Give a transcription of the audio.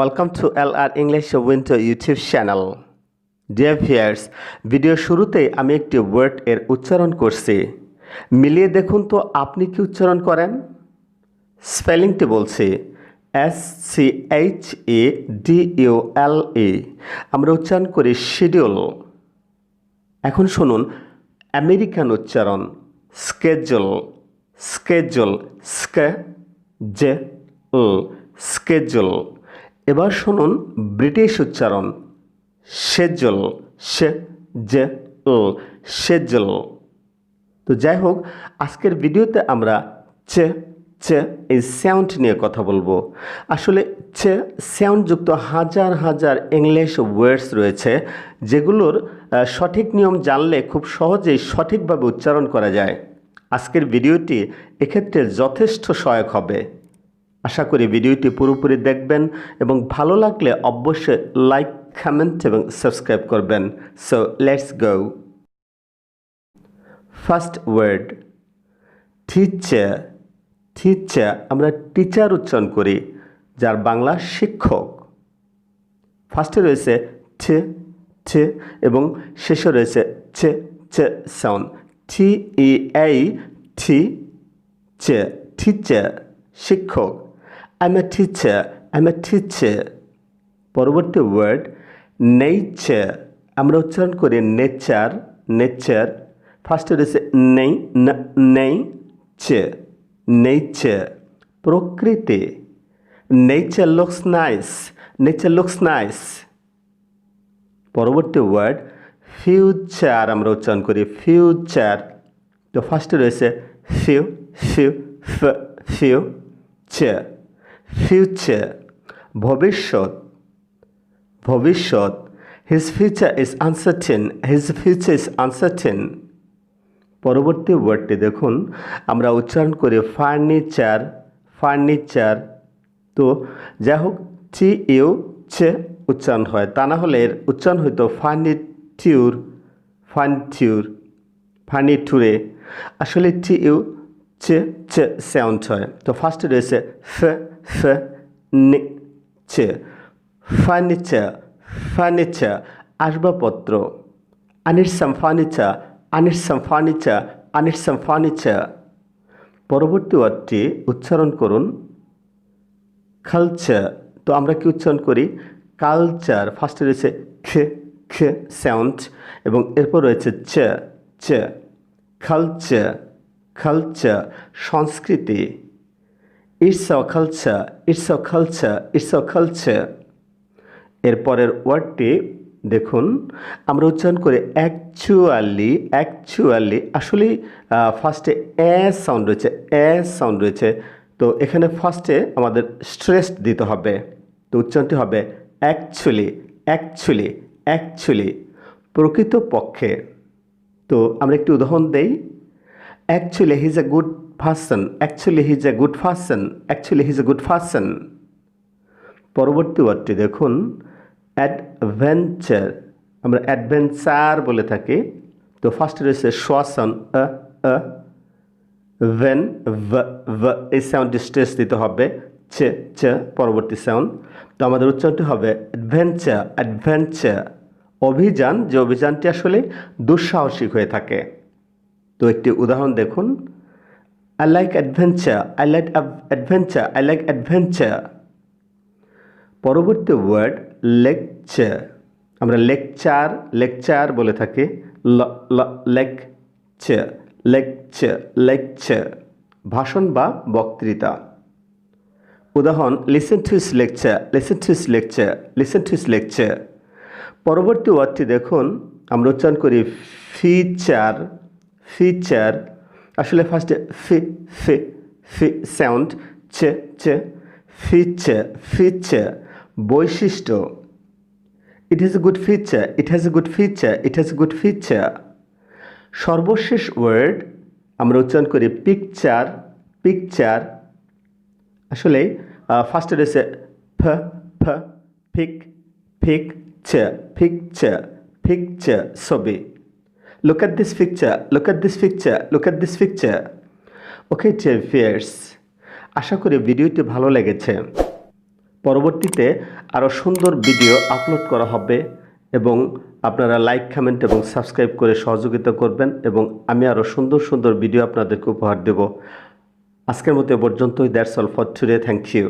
Welcome to LR English Winter YouTube channel. Dear viewers, video শুরুতেই আমি একটি word এর উচ্চারণ করছি। মিলিয়ে দেখুন তো আপনি কি উচ্চারণ করেন? স্পেলিংটি বলছি SCHEDULE। আমরা উচ্চারণ করি শিডিউল। এখন শুনুন আমেরিকান উচ্চারণ স্কেজুল স্কেজুল স্কেজুল। এবার শুনুন ব্রিটিশ উচ্চারণ শেজুল শেজুল। তো যাই হোক, আজকের ভিডিওতে আমরা এই সাউন্ড নিয়ে কথা বলবো। আসলে সাউন্ডযুক্ত হাজার হাজার ইংলিশ ওয়ার্ডস রয়েছে যেগুলোর সঠিক নিয়ম জানলে খুব সহজেই সঠিকভাবে উচ্চারণ করা যায়। আজকের ভিডিওটি এক্ষেত্রে যথেষ্ট সহায়ক হবে। আশা করি ভিডিওটি পুরোপুরি দেখবেন এবং ভালো লাগলে অবশ্যই লাইক, কমেন্ট এবং সাবস্ক্রাইব করবেন। So let's go. First word teacher. Teacher আমরা টিচার উচ্চারণ করি, যার বাংলা শিক্ষক। ফার্স্টে রয়েছে ঠ এবং শেষে রয়েছে চ সাউন্ড টিচার শিক্ষক। I'm a teacher. পরবর্তী ওয়ার্ড নেচার। আমরা উচ্চারণ করি নেচার। ফার্স্টে রয়েছে নেচার প্রকৃতি। Nature looks nice. পরবর্তী ওয়ার্ড ফিউচার। আমরা উচ্চারণ করি ফিউচার। তো ফার্স্টে রয়েছে ফিউচার ভবিষ্যৎ। His future is uncertain. পরবর্তী ওয়ার্ডটি দেখুন, আমরা উচ্চারণ করি ফার্নিচার। তো যাই হোক উচ্চারণ হয়, তা না হলে এর উচ্চারণ হইতো ফার্নিটুরে। আসলে সাউন্ড হয়। তো ফার্স্টে রয়েছে ফার্নিচার আসবাবপত্র। I need some furniture. পরবর্তী ওয়ার্ডটি উচ্চারণ করুন কালচার। তো আমরা কি উচ্চারণ করি কালচার। ফার্স্টে রয়েছে খ সাউন্ড এবং এরপর রয়েছে চ কালচার সংস্কৃতি। It's our culture. এরপরের ওয়ার্ডটি দেখুন, আমরা উচ্চারণ করি অ্যাকচুয়ালি। আসলে ফার্স্টে সাউন্ড রয়েছে। তো এখানে ফার্স্টে আমাদের স্ট্রেস দিতে হবে। তো উচ্চারণটি হবে অ্যাকচুয়ালি প্রকৃতপক্ষে। তো আমরা একটি উদাহরণ দেই। Actually, he's a good person. পরবর্তী ওয়ার্ডটি দেখুন অ্যাডভেঞ্চার। আমরা অ্যাডভেঞ্চার বলে থাকি। তো ফার্স্টে রয়েছে শ্বাসন এই সাউন্ডটি স্ট্রেস দিতে হবে চ পরবর্তী সাউন্ড। তো আমাদের উচ্চারণটি হবে অ্যাডভেঞ্চার অভিযান, যে অভিযানটি আসলে দুঃসাহসিক হয়ে থাকে। তো একটি উদাহরণ দেখুন I like adventure. পরবর্তী ওয়ার্ড লেকচার। আমরা লেকচার বলে থাকি লেকচার ভাষণ বা বক্তৃতা। উদাহরণ লিসেন টু হিজ লেকচার। পরবর্তী ওয়ার্ডটি দেখুন, আমরা উচ্চারণ করি ফিচার। আসলে ফার্স্টে সাউন্ড চ ফিচার বৈশিষ্ট্য। It has a good feature. সর্বশেষ ওয়ার্ড আমরা উচ্চারণ করি পিকচার। আসলে ফার্স্টে রয়েছে পিকচার ছবি। Look at this picture. Okay, dear viewers, আশা করি ভিডিওটি ভালো লেগেছে। পরবর্তীতে আরও সুন্দর ভিডিও আপলোড করা হবে এবং আপনারা লাইক, কমেন্ট এবং সাবস্ক্রাইব করে সহযোগিতা করবেন এবং আমি আরও সুন্দর সুন্দর ভিডিও আপনাদেরকে উপহার দেব। আজকের মতো এ পর্যন্তই। That's all for today. Thank you.